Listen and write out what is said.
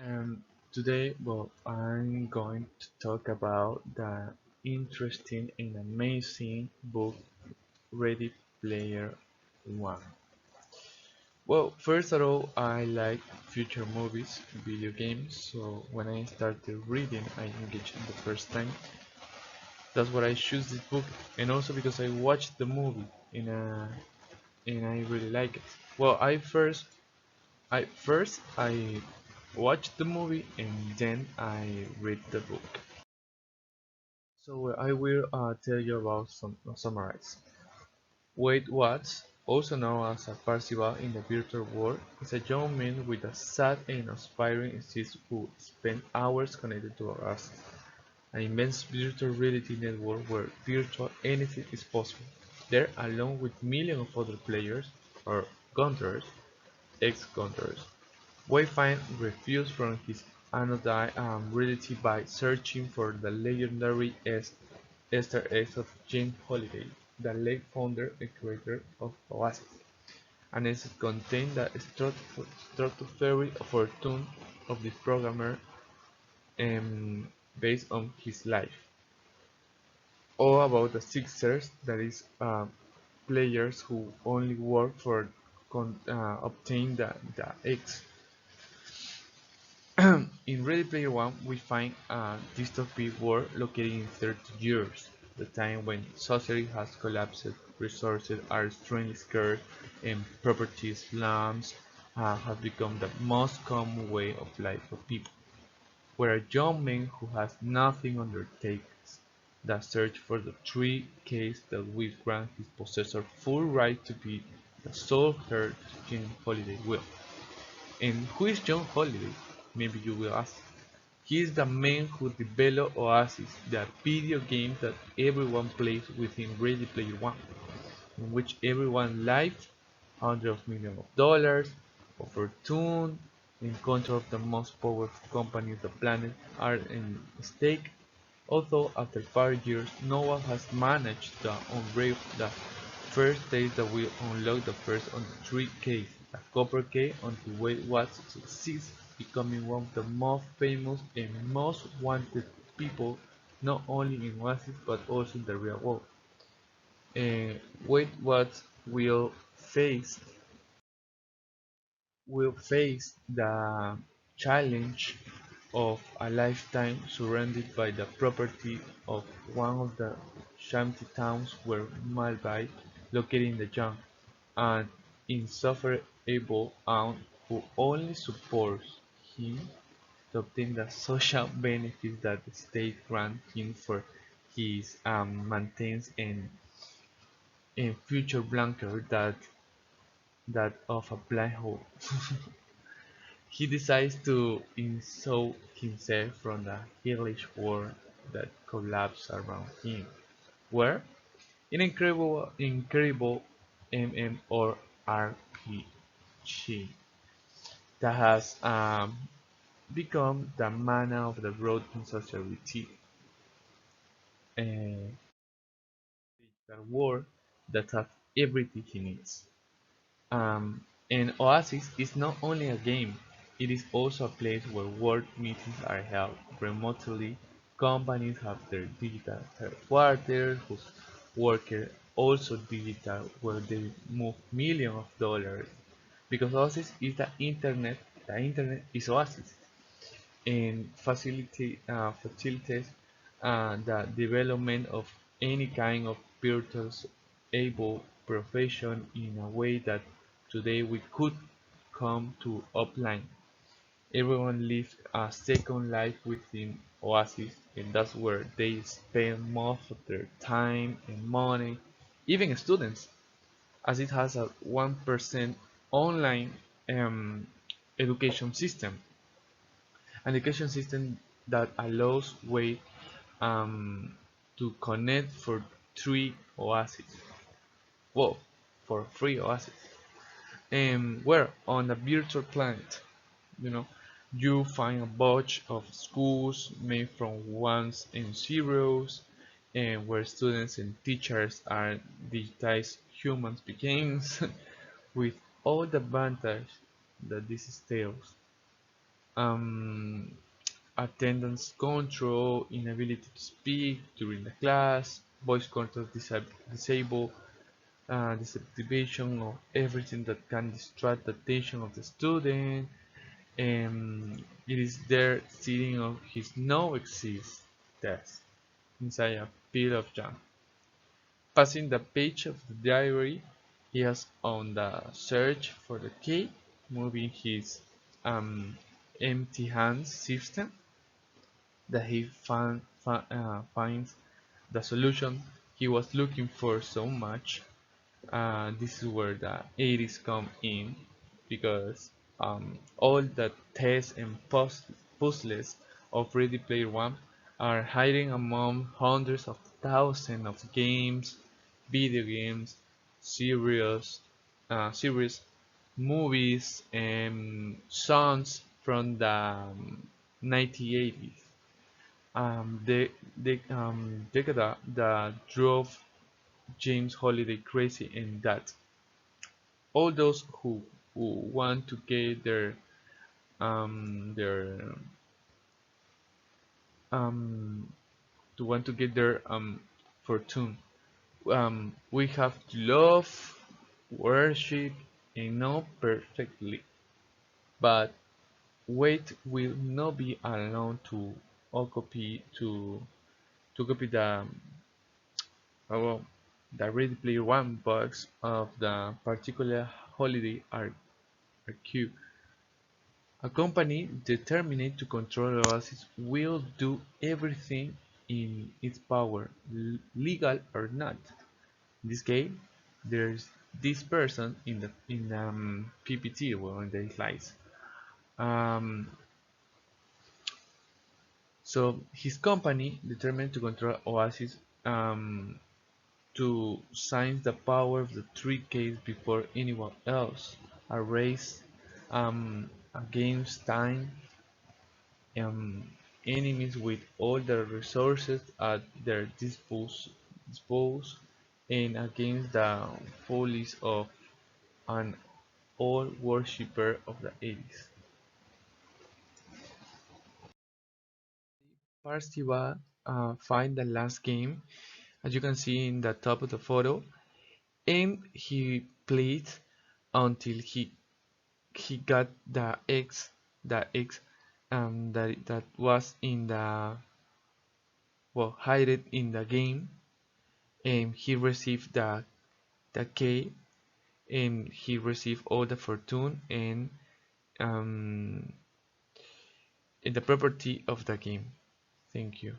Um, Today, I'm going to talk about the interesting and amazing book Ready Player One. Well, first of all, I like future movies, video games, so when I started reading, I engaged in the first time. That's why I choose this book, and also because I watched the movie and I really like it. Well, I watched the movie and then I read the book. So I will tell you about some summarize. Wade Watts, also known as a Parzival in the virtual world, is a young man with a sad and aspiring sis who spends hours connected to us, an immense virtual reality network where virtual anything is possible. There, along with millions of other players, or Gunters, ex-Gunters, Wade finds refuge from his anodyne reality by searching for the legendary Easter eggs of Jane Holiday, the late founder and creator of Oasis, and it contains the stratospheric fortune of the programmer um, based on his life. All about the Sixers, that is, players who only work for obtain the eggs. In Ready Player One, we find a dystopian world located in 30 years, the time when society has collapsed, resources are strangely scarce, and property slums have become the most common way of life for people. Where a young man who has nothing undertakes the search for the three keys that will grant his possessor full right to be the sole heir to King Holiday will. And who is John Holiday? Maybe you will ask. He is the man who developed Oasis, the video game that everyone plays within Ready Player One, in which everyone lives hundreds of millions of dollars of fortune in control of the most powerful companies on the planet are in stake. Although after 5 years no one has managed to unravel the first stage that will unlock the first of the three keys, the copper key, until Wade Watts succeeds, becoming one of the most famous and most wanted people not only in Oasis but also in the real world. Wade Watts will face the challenge of a lifetime surrounded by the property of one of the shanty towns where Malby, located in the jungle, an insufferable aunt who only supports him to obtain the social benefits that the state grants him for his maintenance and future blanker that of a black hole. He decides to insulate himself from the hellish world that collapses around him, where an incredible MMORPG that has become the manna of the road in society, a digital world that has everything he needs. Um, and Oasis is not only a game, it is also a place where world meetings are held remotely. Companies have their digital headquarters, whose workers also digital, where they move millions of dollars. Because Oasis is the internet is Oasis, and facilitates the development of any kind of virtual able profession in a way that today we could come to offline. Everyone lives a second life within Oasis, and that's where they spend most of their time and money, even students, as it has a 1% online um, education system, an education system that allows way to connect for three oases. Well, for free oasis. And where on a virtual planet, you know, you find a bunch of schools made from ones and zeros, and where students and teachers are digitized humans beings with all the advantage that this entails. um, attendance control, inability to speak during the class, voice contact disable, disactivation of everything that can distract the attention of the student. It is there sitting on his no exist desk inside a pile of junk. Passing the page of the diary, he has on the search for the key, moving his empty hands system that he finds the solution he was looking for so much. This is where the 80s come in because all the tests and puzzles of Ready Player One are hiding among hundreds of thousands of games, video games, series, movies, and songs from the 1980s. The decade that drove James Holiday crazy, and that all those who want to get their um to want to get their fortune. We have to love, worship, and know perfectly, but wait will not be alone to copy well, the Ready Player One box of the particular holiday archive. A company determined to control Oasis will do everything in its power, legal or not. In this case, there's this person in the PPT, well, in the slides. Um, so his company determined to control Oasis to seize the power of the three case before anyone else. A race against time, um, enemies with all the resources at their dispose and against the follies of an old worshipper of the 80s. Parsiva find the last game, as you can see in the top of the photo, and he played until he got the X that was in the well hidden in the game, and he received the K, and he received all the fortune um, and the property of the game. Thank you.